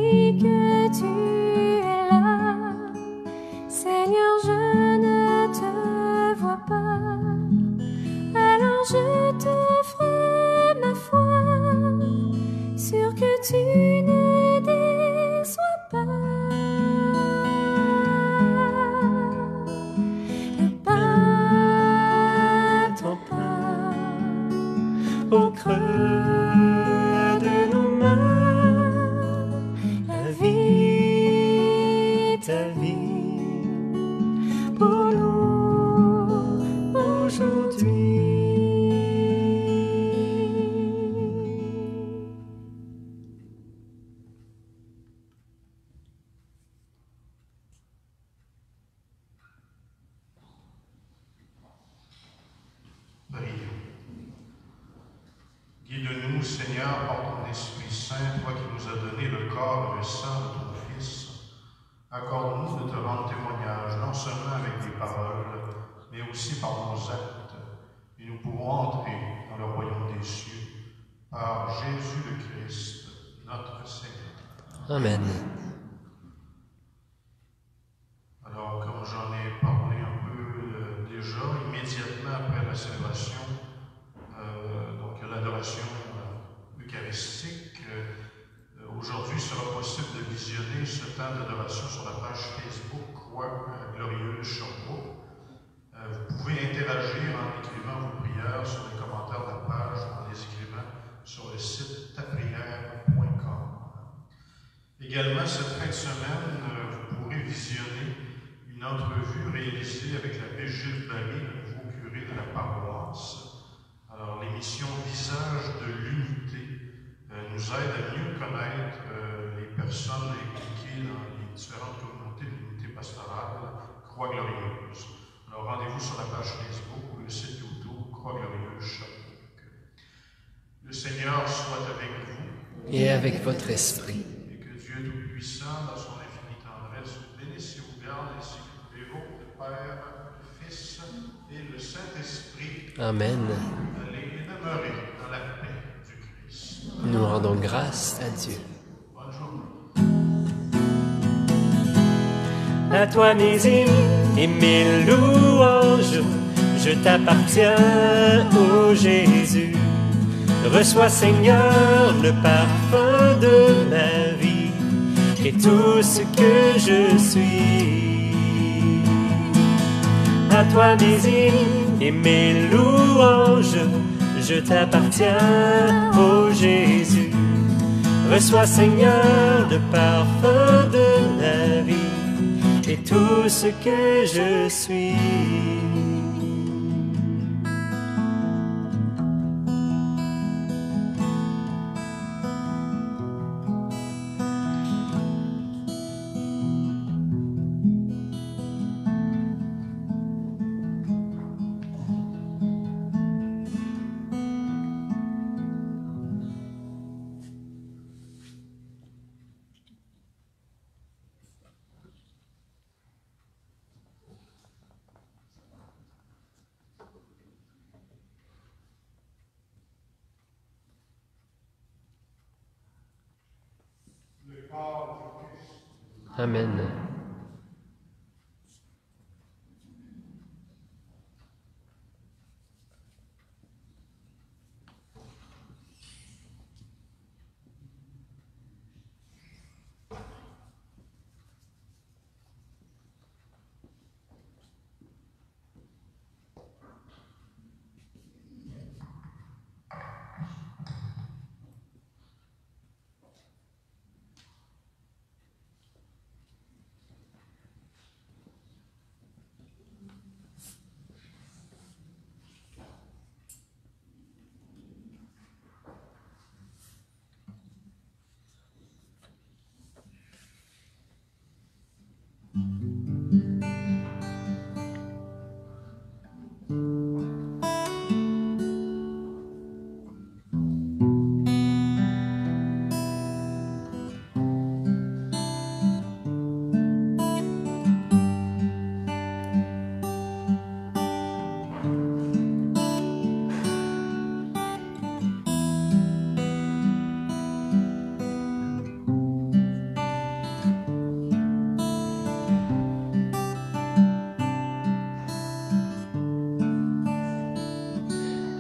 dis que tu es là. Seigneur, je ne te vois pas. Alors je t'offre ma foi, sûr que tu ne déçois pas. Le pas, ton pas, au creux de nos mains, la vie, ta vie, pour nous aujourd'hui. Guide-nous, Seigneur, par ton Esprit Saint, toi qui nous as donné le corps et le sang de ton Fils. Accorde-nous de te rendre témoignage, non seulement avec des paroles, mais aussi par nos actes, et nous pourrons entrer dans le royaume des cieux, par Jésus le Christ, notre Seigneur. Amen. Alors, comme j'en ai parlé un peu déjà, immédiatement après la célébration, donc l'adoration eucharistique, aujourd'hui, il sera possible de visionner ce temps d'adoration sur la page Facebook Croix Glorieuse Sherbrooke. Vous pouvez interagir en écrivant vos prières sur les commentaires de la page, en les écrivant sur le site taprière.com. Également, cette fin de semaine, vous pourrez visionner une entrevue réalisée avec l'abbé Gilles Barry, le nouveau curé de la paroisse. Alors, l'émission Visage de l'unité nous aide à mieux connaître les personnes impliquées dans les différentes communautés de l'unité pastorale Croix Glorieuse. Alors, rendez-vous sur la page Facebook ou le site YouTube Croix Glorieuse Sherbrooke. Le Seigneur soit avec vous. Et avec votre esprit. Et que Dieu Tout-Puissant, dans son infinie tendresse, vous bénisse et vous garde, ainsi que tous les vôtres, le Père, le Fils et le Saint-Esprit. Amen. Allez demeurer dans la paix du Christ. Nous rendons grâce à Dieu. Bonne journée. À toi mes hymnes et mes louanges, je t'appartiens, ô Jésus. Reçois, Seigneur, le parfum de ma vie et tout ce que je suis. À toi mes hymnes et mes louanges, je t'appartiens, ô Jésus. Reçois, Seigneur, le parfum de ma vie et tout ce que je suis. Amen.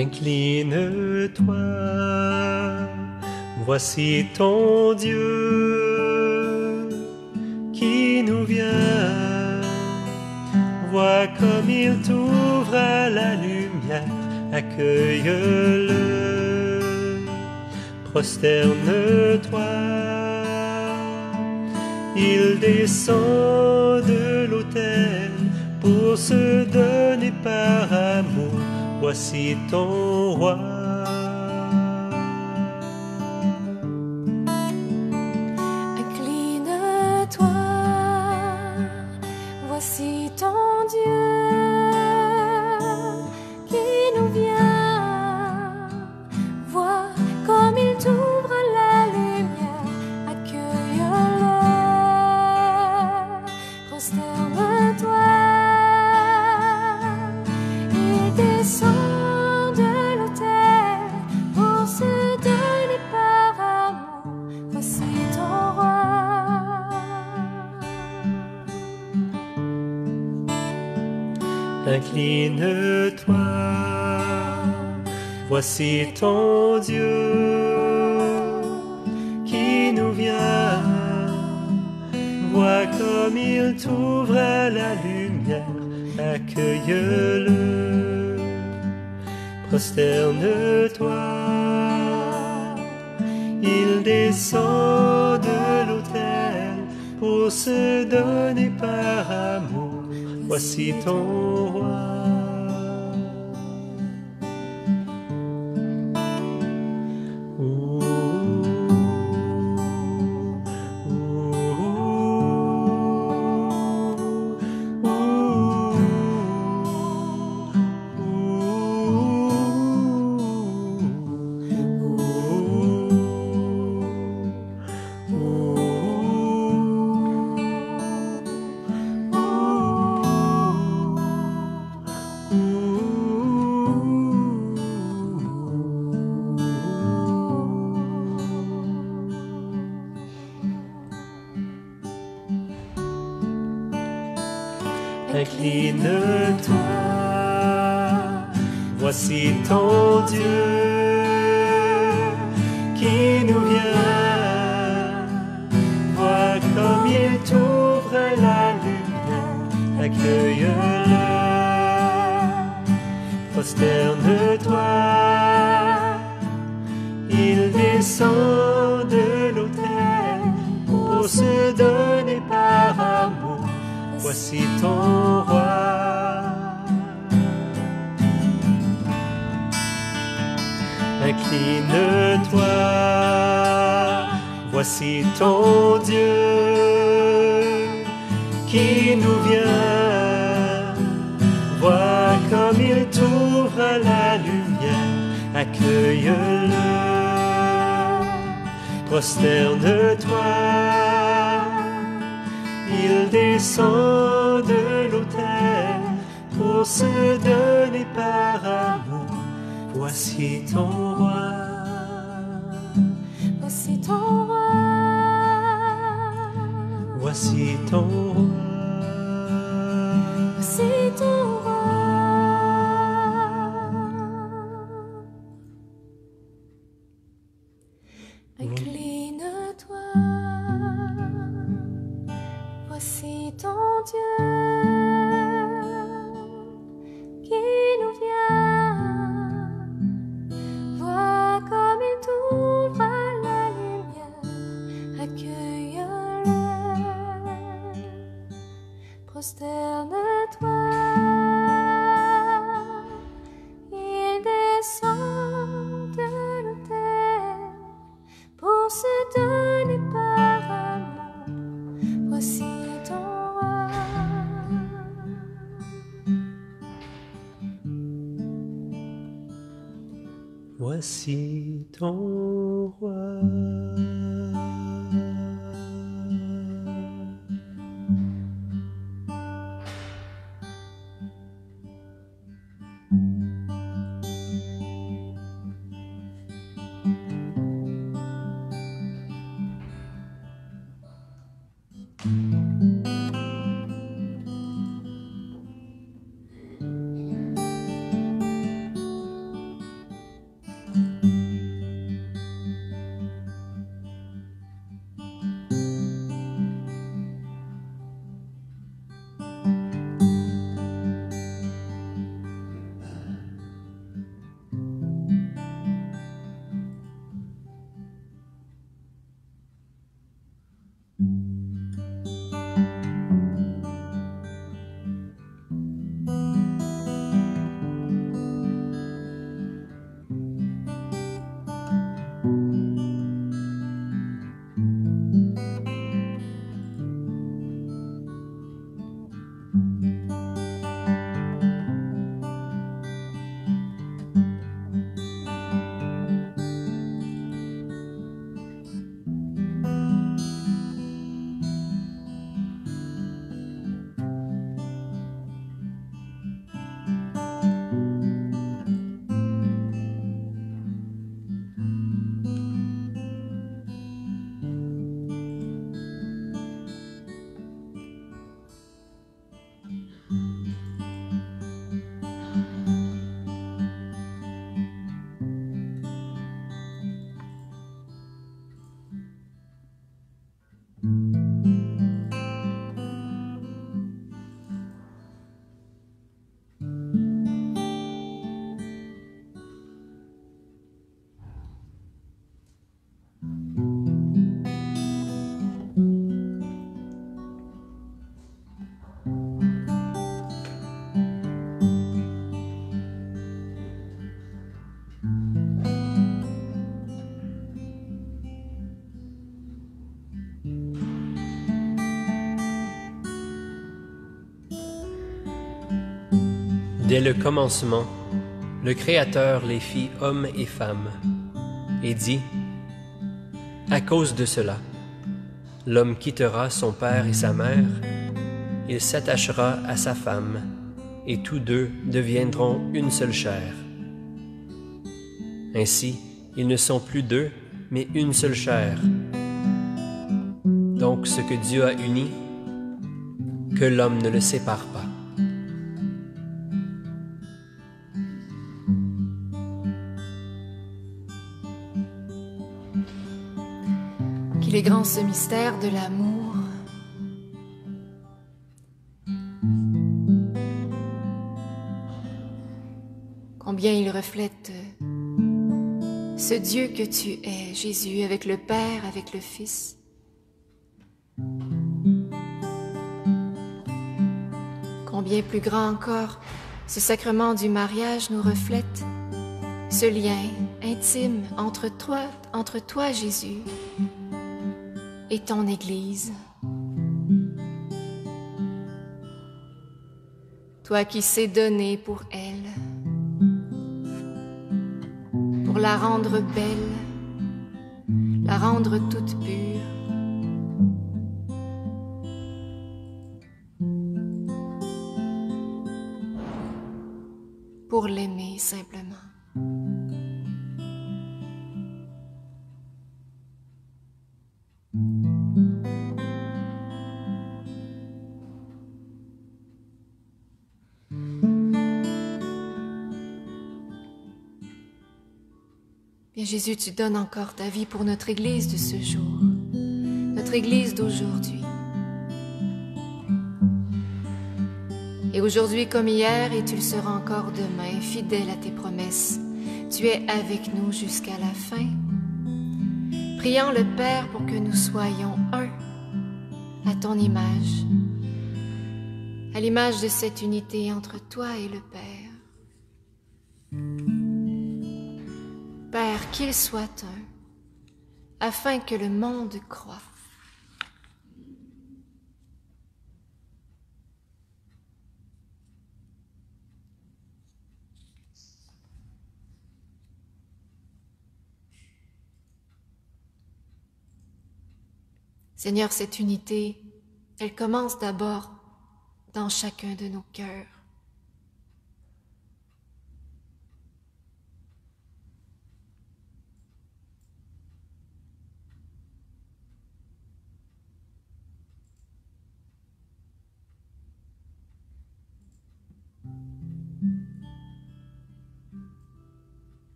Incline-toi, voici ton Dieu qui nous vient. Vois comme il t'ouvre à la lumière, accueille-le, prosterne-toi. Il descend de l'autel pour se donner par amour. Voici ton roi. Incline-toi, voici ton Dieu qui nous vient. Vois comme il t'ouvre la lumière, accueille-le, prosterne-toi. Il descend de l'autel pour se donner par amour. Voici ton roi. Incline-toi, voici ton Dieu qui nous vient. Vois comme il t'ouvre à la lumière, accueille-le, prosterne-toi. Il descend de l'autel pour se donner par amour. Voici ton roi. Incline-toi, voici ton Dieu qui nous vient. Vois comme il t'ouvre la lumière, accueille-le, prosterne-toi. Il descend de l'autel pour se donner par amour. Voici ton roi. Incline-toi, voici ton Dieu qui nous vient. Vois comme il t'ouvre à la lumière, accueille-le, prosterne-toi. Il descend de l'autel pour se donner par amour. Voici ton roi. Voici ton roi. Voici ton roi. Voici ton roi. Incline-toi. Voici ton Dieu qui nous vient. Vois comme il t'ouvre à la lumière, accueille-le, prosterne-toi. Il descend de l'autel pour se donner par amour. Voici ton roi. Voici ton roi. Dès le commencement, le Créateur les fit hommes et femmes, et dit, « À cause de cela, l'homme quittera son père et sa mère, il s'attachera à sa femme, et tous deux deviendront une seule chair. Ainsi, ils ne sont plus deux, mais une seule chair. Donc ce que Dieu a uni, que l'homme ne le sépare pas. » Qu'il est grand ce mystère de l'amour. Combien il reflète ce Dieu que tu es, Jésus, avec le Père, avec le Fils. Combien plus grand encore, ce sacrement du mariage nous reflète ce lien intime entre toi, Jésus, et ton Église. Toi qui s'est donné pour elle, pour la rendre belle, la rendre toute pure. Pour l'aimer simplement. Bien Jésus, tu donnes encore ta vie pour notre Église de ce jour, notre Église d'aujourd'hui. Et aujourd'hui comme hier, et tu le seras encore demain, fidèle à tes promesses, tu es avec nous jusqu'à la fin. Priant le Père pour que nous soyons un à ton image, à l'image de cette unité entre toi et le Père. Père, qu'il soit un, afin que le monde croie. Seigneur, cette unité, elle commence d'abord dans chacun de nos cœurs.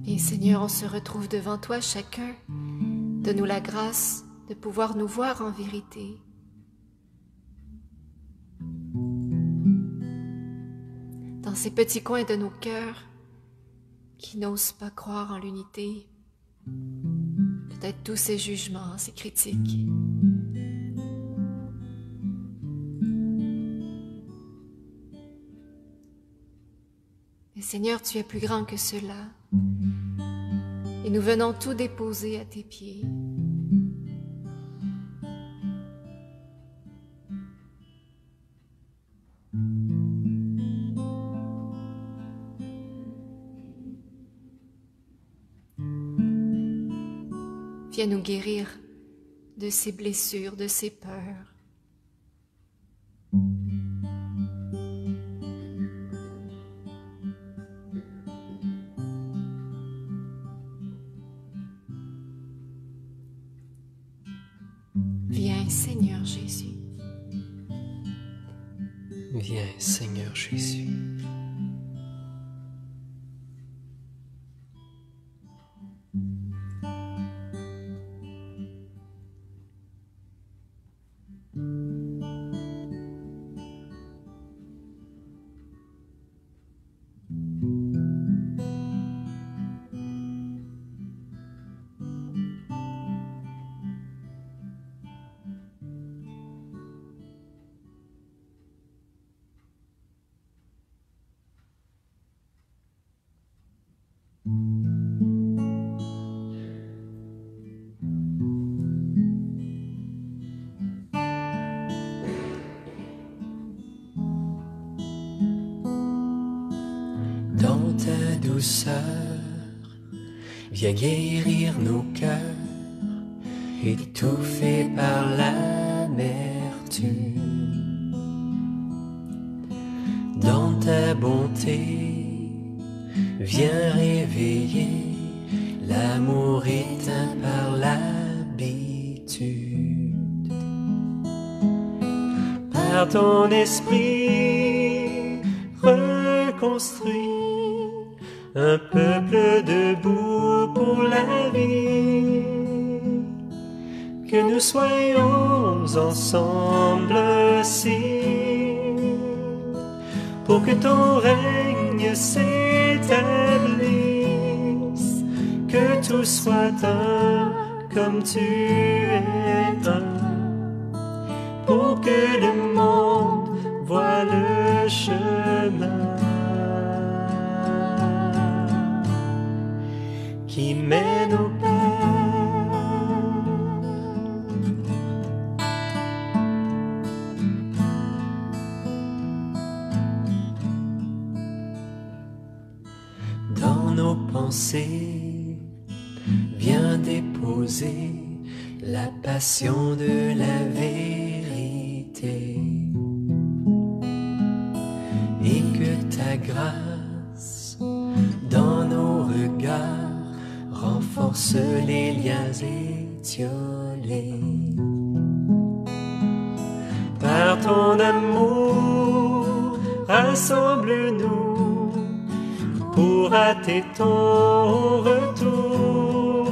Et Seigneur, on se retrouve devant toi chacun. Donne-nous la grâce de pouvoir nous voir en vérité. Dans ces petits coins de nos cœurs qui n'osent pas croire en l'unité, peut-être tous ces jugements, ces critiques. Mais Seigneur, tu es plus grand que cela. Et nous venons tout déposer à tes pieds. Viens nous guérir de ces blessures, de ces peurs. Viens, Seigneur Jésus. Viens, Seigneur Jésus. douceur, viens guérir nos cœurs, étouffés par l'amertume. Dans ta bonté, viens réveiller l'amour éteint par l'habitude. Par ton esprit, reconstruis un peuple debout pour la vie. Que nous soyons ensemble signe pour que ton règne s'établisse, que tout soit un comme tu es un, pour que le monde voie le chemin qui mène au Père. Dans nos pensées, viens déposer la passion de la vérité, et que ta grâce dans nos regards renforce les liens étiolés. Par ton amour, rassemble-nous pour hâter ton retour.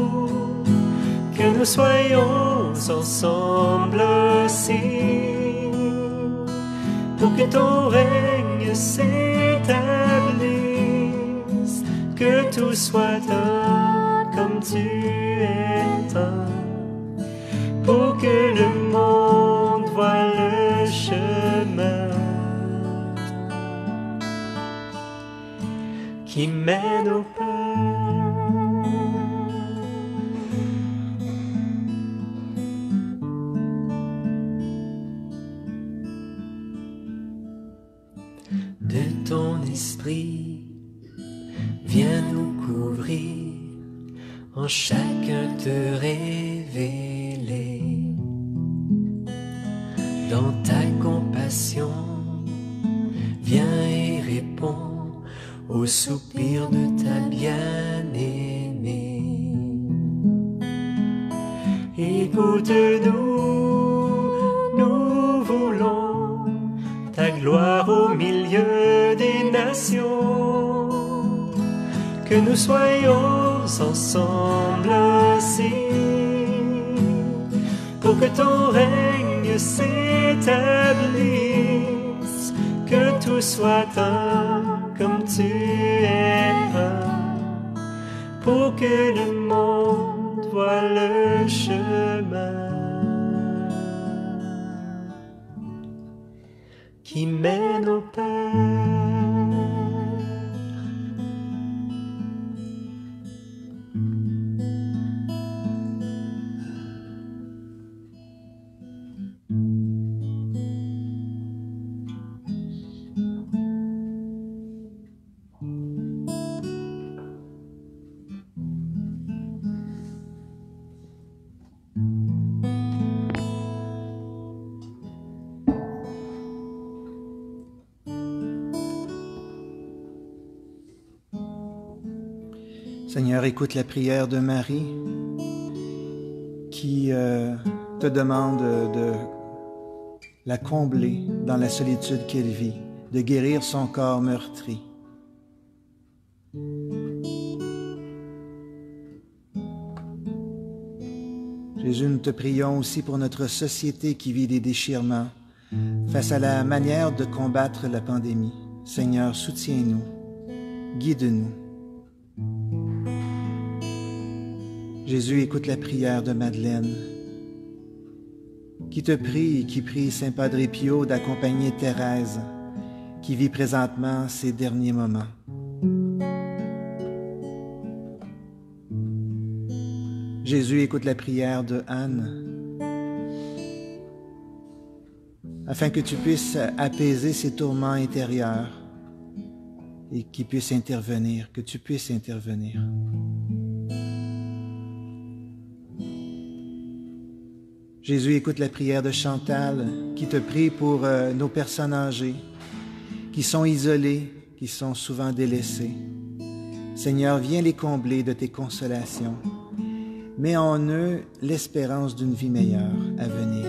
Que nous soyons ensemble signe pour que ton règne s'établisse, que tout soit un comme tu es un, pour que le monde voie le chemin qui mène au Père. De ton esprit, viens nous couvrir, en chacun te révéler. Dans ta compassion, viens et réponds au soupir de ta bien-aimée. Écoute-nous, nous voulons ta gloire au milieu des nations. Que nous soyons ensemble signe pour que ton règne s'établisse, que tout soit un comme tu es un, pour que le monde voie le chemin qui mène au Père. Seigneur, écoute la prière de Marie qui te demande de la combler dans la solitude qu'elle vit, de guérir son corps meurtri. Jésus, nous te prions aussi pour notre société qui vit des déchirements face à la manière de combattre la pandémie. Seigneur, soutiens-nous, guide-nous. Jésus, écoute la prière de Madeleine, qui te prie et qui prie Saint Padre Pio d'accompagner Thérèse, qui vit présentement ses derniers moments. Jésus, écoute la prière de Anne, afin que tu puisses apaiser ses tourments intérieurs et qu'il puisse intervenir, que tu puisses intervenir. Jésus, écoute la prière de Chantal qui te prie pour nos personnes âgées qui sont isolées, qui sont souvent délaissées. Seigneur, viens les combler de tes consolations. Mets en eux l'espérance d'une vie meilleure à venir.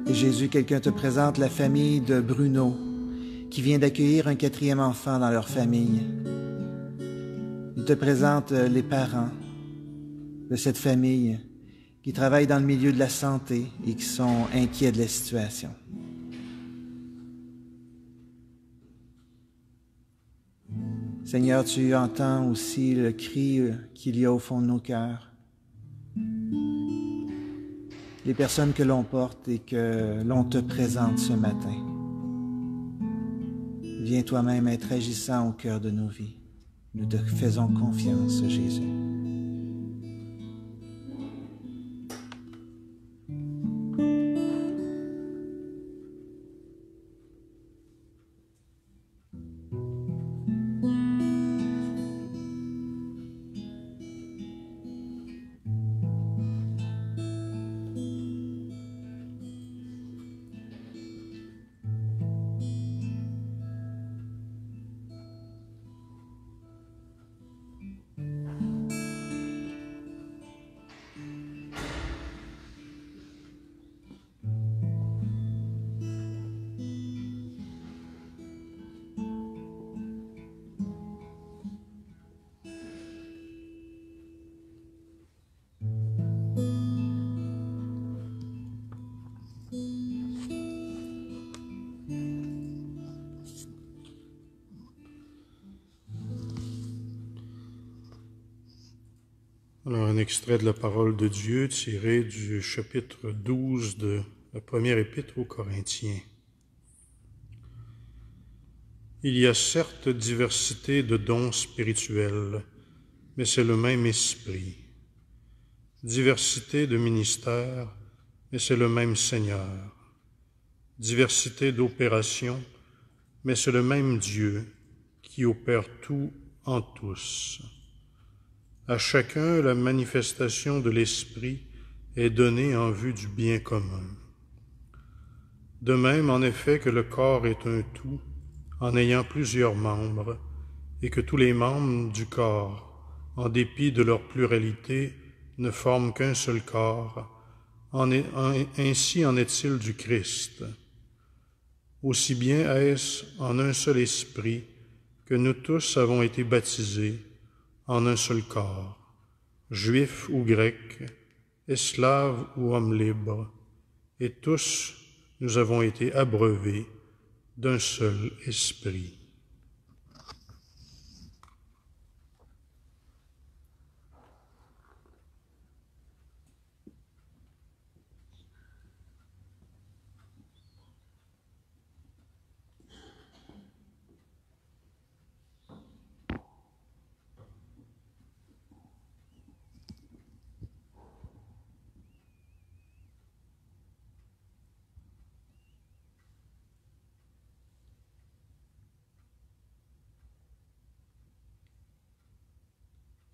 Et Jésus, quelqu'un te présente la famille de Bruno, qui vient d'accueillir un 4e enfant dans leur famille. Il te présente les parents de cette famille qui travaillent dans le milieu de la santé et qui sont inquiets de la situation. Seigneur, tu entends aussi le cri qu'il y a au fond de nos cœurs. Les personnes que l'on porte et que l'on te présente ce matin. Viens toi-même être agissant au cœur de nos vies. Nous te faisons confiance, Jésus. Alors, un extrait de la parole de Dieu tiré du chapitre 12 de la première épître aux Corinthiens. Il y a certes diversité de dons spirituels, mais c'est le même esprit. Diversité de ministères, mais c'est le même Seigneur. Diversité d'opérations, mais c'est le même Dieu qui opère tout en tous. À chacun, la manifestation de l'Esprit est donnée en vue du bien commun. De même, en effet, que le corps est un tout, en ayant plusieurs membres, et que tous les membres du corps, en dépit de leur pluralité, ne forment qu'un seul corps, ainsi en est-il du Christ. Aussi bien est-ce en un seul esprit que nous tous avons été baptisés en un seul corps, juifs ou grecs, esclaves ou hommes libres, et tous nous avons été abreuvés d'un seul esprit.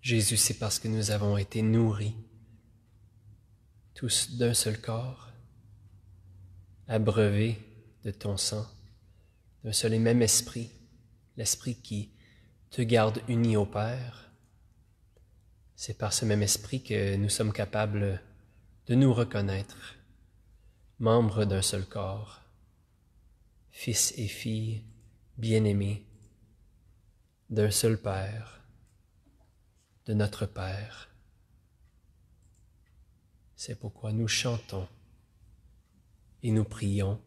Jésus, c'est parce que nous avons été nourris, tous d'un seul corps, abreuvés de ton sang, d'un seul et même esprit, l'esprit qui te garde unis au Père. C'est par ce même esprit que nous sommes capables de nous reconnaître, membres d'un seul corps, fils et filles bien-aimés, d'un seul Père, de notre Père. C'est pourquoi nous chantons et nous prions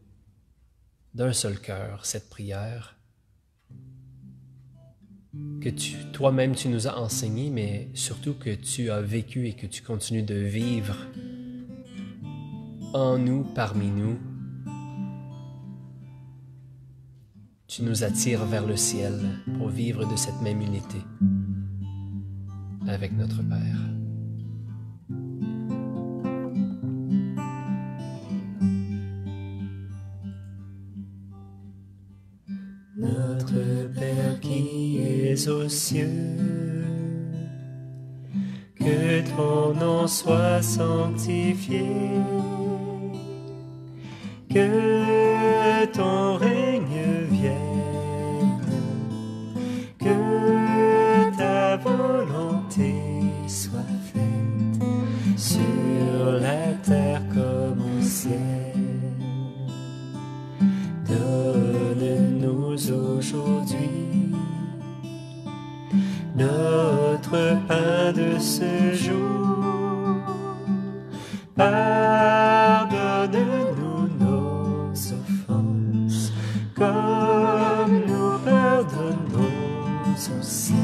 d'un seul cœur cette prière que toi-même tu nous as enseignée, mais surtout que tu as vécu et que tu continues de vivre en nous, parmi nous. Tu nous attires vers le ciel pour vivre de cette même unité avec notre Père. Notre Père qui es aux cieux, que ton nom soit sanctifié, que ton règne vienne, que ta volonté soit faite sur la terre comme au ciel. Donne-nous aujourd'hui notre pain de ce jour. Pardonne-nous nos offenses, comme nous pardonnons aussi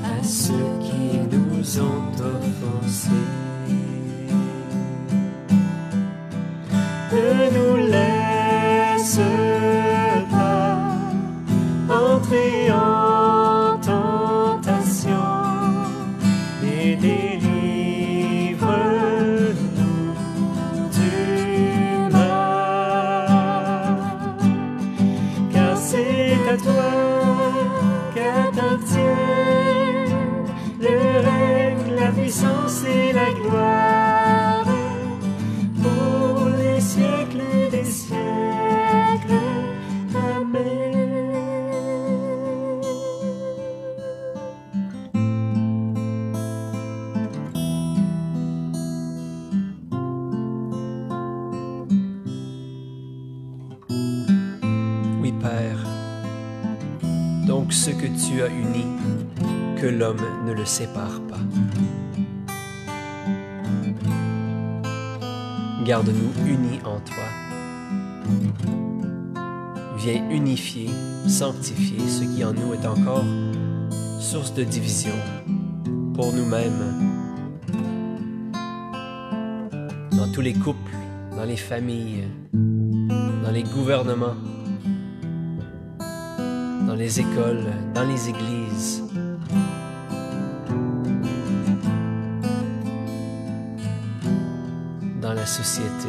à ceux qui nous ont offensés. Ne nous laisse pas entrer en tentation, et délivre-nous du mal. Car c'est à toi qu'appartiennent le règne, la puissance et la gloire, pour les siècles des siècles. Amen. Oui, Père, donc ce que tu as uni, que l'homme ne le sépare pas. Garde-nous unis en toi. Viens unifier, sanctifier ce qui en nous est encore source de division pour nous-mêmes, dans tous les couples, dans les familles, dans les gouvernements, dans les écoles, dans les églises. Dans la société.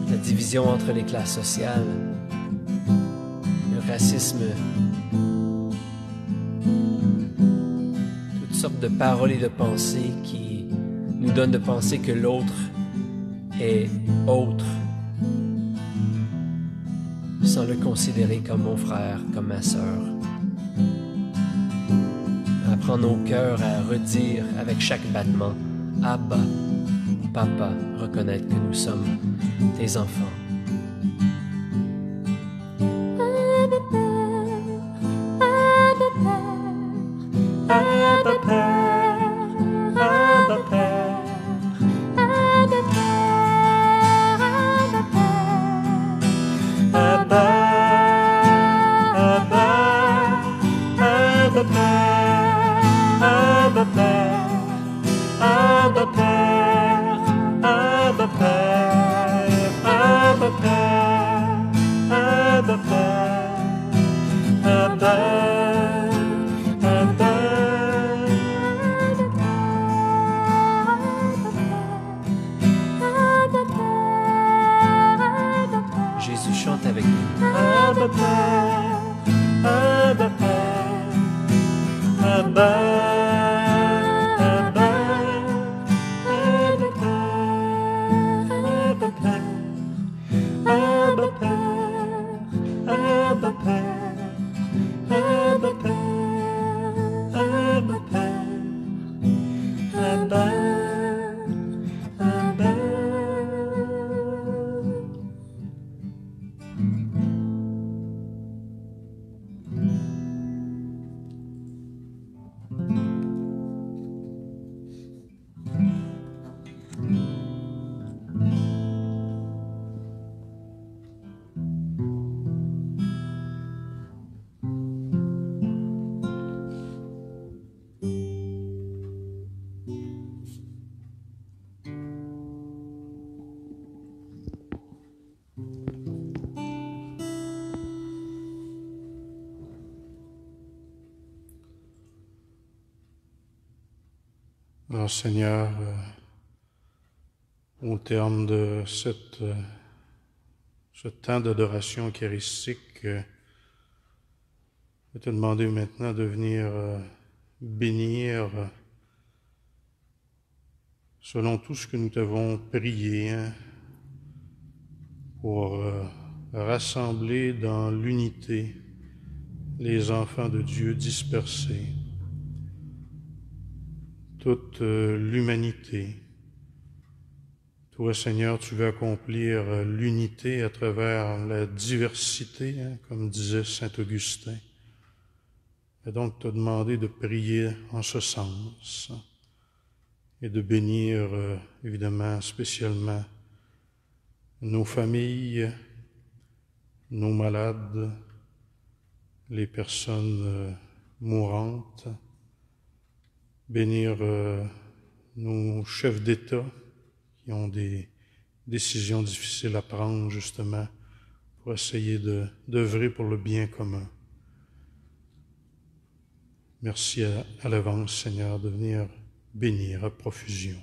La division entre les classes sociales, le racisme, toutes sortes de paroles et de pensées qui nous donnent de penser que l'autre est autre, sans le considérer comme mon frère, comme ma sœur. Apprends nos cœurs à redire avec chaque battement « Abba, Papa », reconnaître que nous sommes tes enfants. Abba Père, Abba Père, Abba Père, Abba Père, Abba Père, Abba Père, Abba Père, Abba Père, Abba Père, Abba Père, Abba, Abba. Jésus chante avec nous. Abba Père, Abba Père, Abba, Abba, Abba Père, Abba Père, Abba Père, Abba Père, Abba Père, Abba Père, Abba, Abba. Alors Seigneur, Au terme de ce temps d'adoration eucharistique, je vais te demander maintenant de venir bénir selon tout ce que nous t'avons prié, pour rassembler dans l'unité les enfants de Dieu dispersés, toute l'humanité. Toi, Seigneur, tu veux accomplir l'unité à travers la diversité, comme disait saint Augustin. Et donc, te demander de prier en ce sens et de bénir, évidemment, spécialement nos familles, nos malades, les personnes mourantes, bénir nos chefs d'État qui ont des décisions difficiles à prendre, justement, pour essayer d'œuvrer pour le bien commun. Merci à l'avance, Seigneur, de venir bénir à profusion.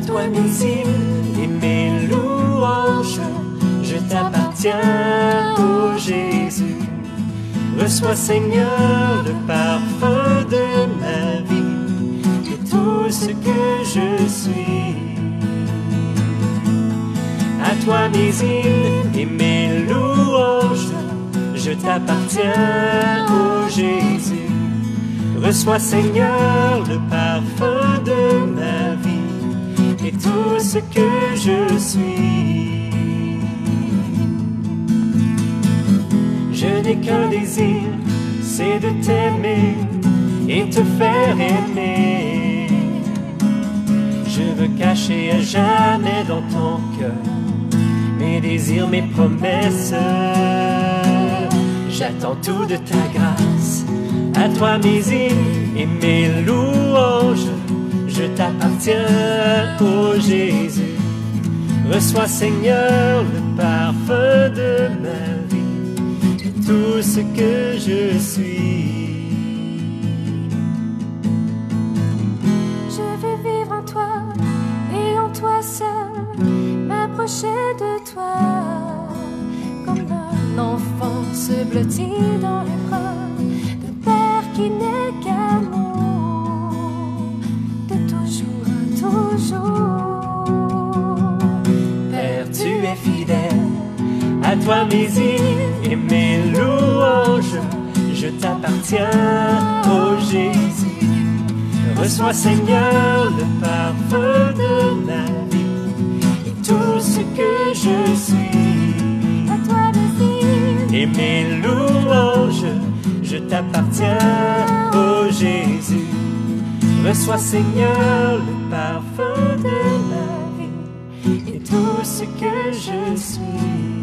Toi mes hymnes et mes louanges, je t'appartiens, ô Jésus. Reçois, Seigneur, le parfum de ma vie et tout ce que je suis. À toi mes hymnes et mes louanges, je t'appartiens, ô Jésus. Reçois, Seigneur, le parfum de ma vie et tout ce que je suis. Je n'ai qu'un désir, c'est de t'aimer et te faire aimer. Je veux cacher à jamais dans ton cœur mes désirs, mes promesses. J'attends tout de ta grâce. À toi mes hymnes et mes louanges, je t'appartiens, ô Jésus. Reçois, Seigneur, le parfum de ma vie et tout ce que je suis. Je veux vivre en toi et en toi seul, m'approcher de toi comme un enfant se blottit dans les bras de Père qui n'est qu'amour. Père, tu es fidèle, à toi mes hymnes et mes louanges, je t'appartiens, ô Jésus. Reçois, Seigneur, le parfum de ma vie et tout ce que je suis. À toi mes hymnes et mes louanges, je t'appartiens, ô Jésus. Reçois, Seigneur, le parfum de ma vie et tout ce que je suis.